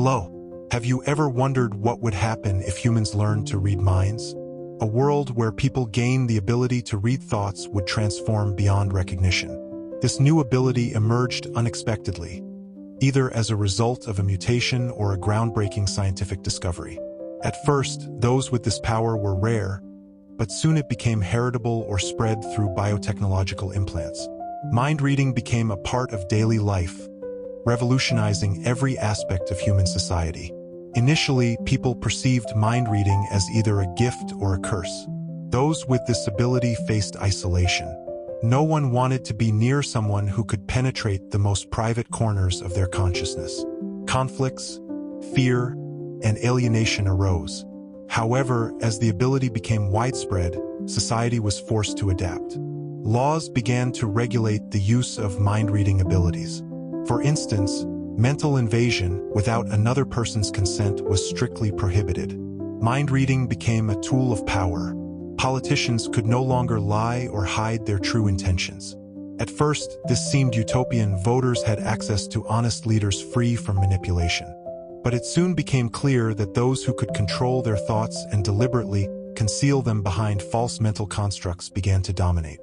Hello. Have you ever wondered what would happen if humans learned to read minds? A world where people gain the ability to read thoughts would transform beyond recognition. This new ability emerged unexpectedly, either as a result of a mutation or a groundbreaking scientific discovery. At first, those with this power were rare, but soon it became heritable or spread through biotechnological implants. Mind reading became a part of daily life, revolutionizing every aspect of human society. Initially, people perceived mind reading as either a gift or a curse. Those with this ability faced isolation. No one wanted to be near someone who could penetrate the most private corners of their consciousness. Conflicts, fear, and alienation arose. However, as the ability became widespread, society was forced to adapt. Laws began to regulate the use of mind-reading abilities. For instance, mental invasion without another person's consent was strictly prohibited. Mind reading became a tool of power. Politicians could no longer lie or hide their true intentions. At first, this seemed utopian. Voters had access to honest leaders free from manipulation. But it soon became clear that those who could control their thoughts and deliberately conceal them behind false mental constructs began to dominate.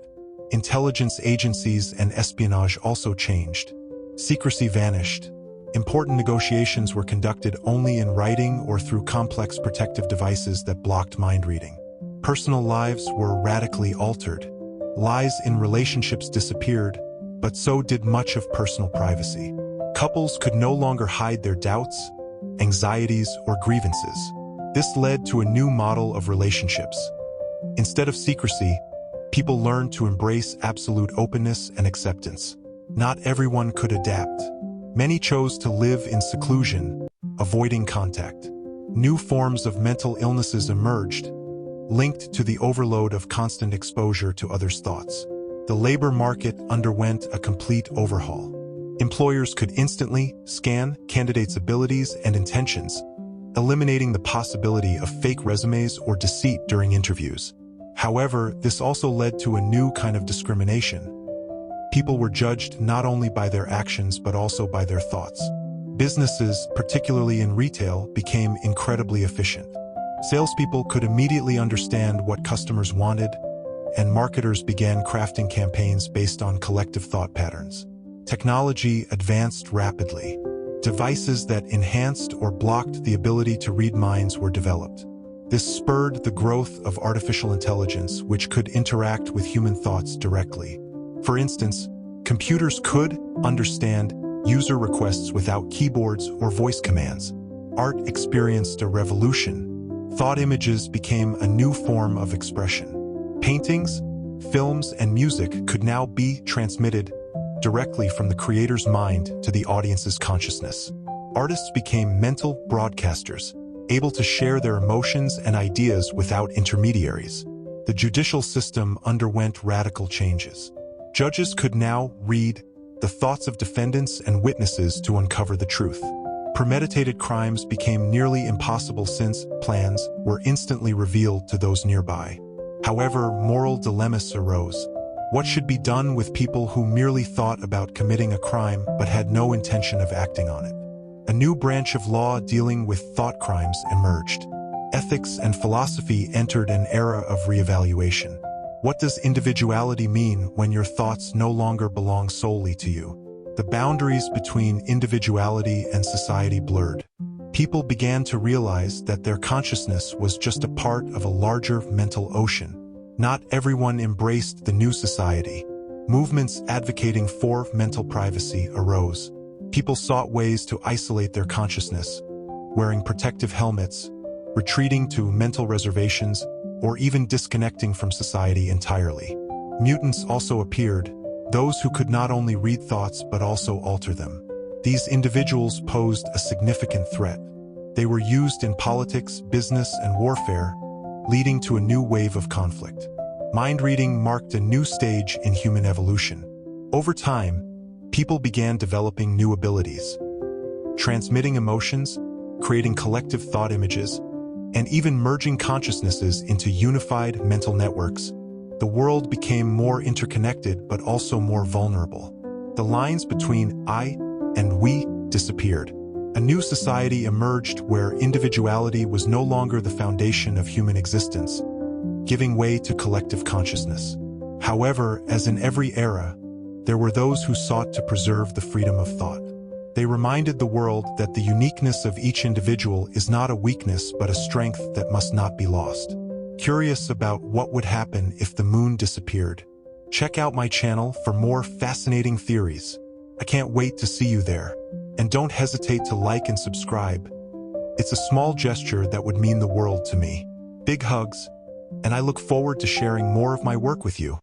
Intelligence agencies and espionage also changed. Secrecy vanished. Important negotiations were conducted only in writing or through complex protective devices that blocked mind reading. Personal lives were radically altered. Lies in relationships disappeared, but so did much of personal privacy. Couples could no longer hide their doubts, anxieties, or grievances. This led to a new model of relationships. Instead of secrecy, people learned to embrace absolute openness and acceptance. Not everyone could adapt. Many chose to live in seclusion, avoiding contact. New forms of mental illnesses emerged, linked to the overload of constant exposure to others' thoughts. The labor market underwent a complete overhaul. Employers could instantly scan candidates' abilities and intentions, eliminating the possibility of fake resumes or deceit during interviews. However, this also led to a new kind of discrimination. People were judged not only by their actions but also by their thoughts. Businesses, particularly in retail, became incredibly efficient. Salespeople could immediately understand what customers wanted, and marketers began crafting campaigns based on collective thought patterns. Technology advanced rapidly. Devices that enhanced or blocked the ability to read minds were developed. This spurred the growth of artificial intelligence, which could interact with human thoughts directly. For instance, computers could understand user requests without keyboards or voice commands. Art experienced a revolution. Thought images became a new form of expression. Paintings, films, and music could now be transmitted directly from the creator's mind to the audience's consciousness. Artists became mental broadcasters, able to share their emotions and ideas without intermediaries. The judicial system underwent radical changes. Judges could now read the thoughts of defendants and witnesses to uncover the truth. Premeditated crimes became nearly impossible since plans were instantly revealed to those nearby. However, moral dilemmas arose. What should be done with people who merely thought about committing a crime but had no intention of acting on it? A new branch of law dealing with thought crimes emerged. Ethics and philosophy entered an era of reevaluation. What does individuality mean when your thoughts no longer belong solely to you? The boundaries between individuality and society blurred. People began to realize that their consciousness was just a part of a larger mental ocean. Not everyone embraced the new society. Movements advocating for mental privacy arose. People sought ways to isolate their consciousness, wearing protective helmets, retreating to mental reservations, or even disconnecting from society entirely. Mutants also appeared, those who could not only read thoughts but also alter them. These individuals posed a significant threat. They were used in politics, business, and warfare, leading to a new wave of conflict. Mind reading marked a new stage in human evolution. Over time, people began developing new abilities, transmitting emotions, creating collective thought images, and even merging consciousnesses into unified mental networks. The world became more interconnected but also more vulnerable. The lines between I and we disappeared. A new society emerged where individuality was no longer the foundation of human existence, giving way to collective consciousness. However, as in every era, there were those who sought to preserve the freedom of thought. They reminded the world that the uniqueness of each individual is not a weakness but a strength that must not be lost. Curious about what would happen if the moon disappeared? Check out my channel for more fascinating theories. I can't wait to see you there. And don't hesitate to like and subscribe. It's a small gesture that would mean the world to me. Big hugs, and I look forward to sharing more of my work with you.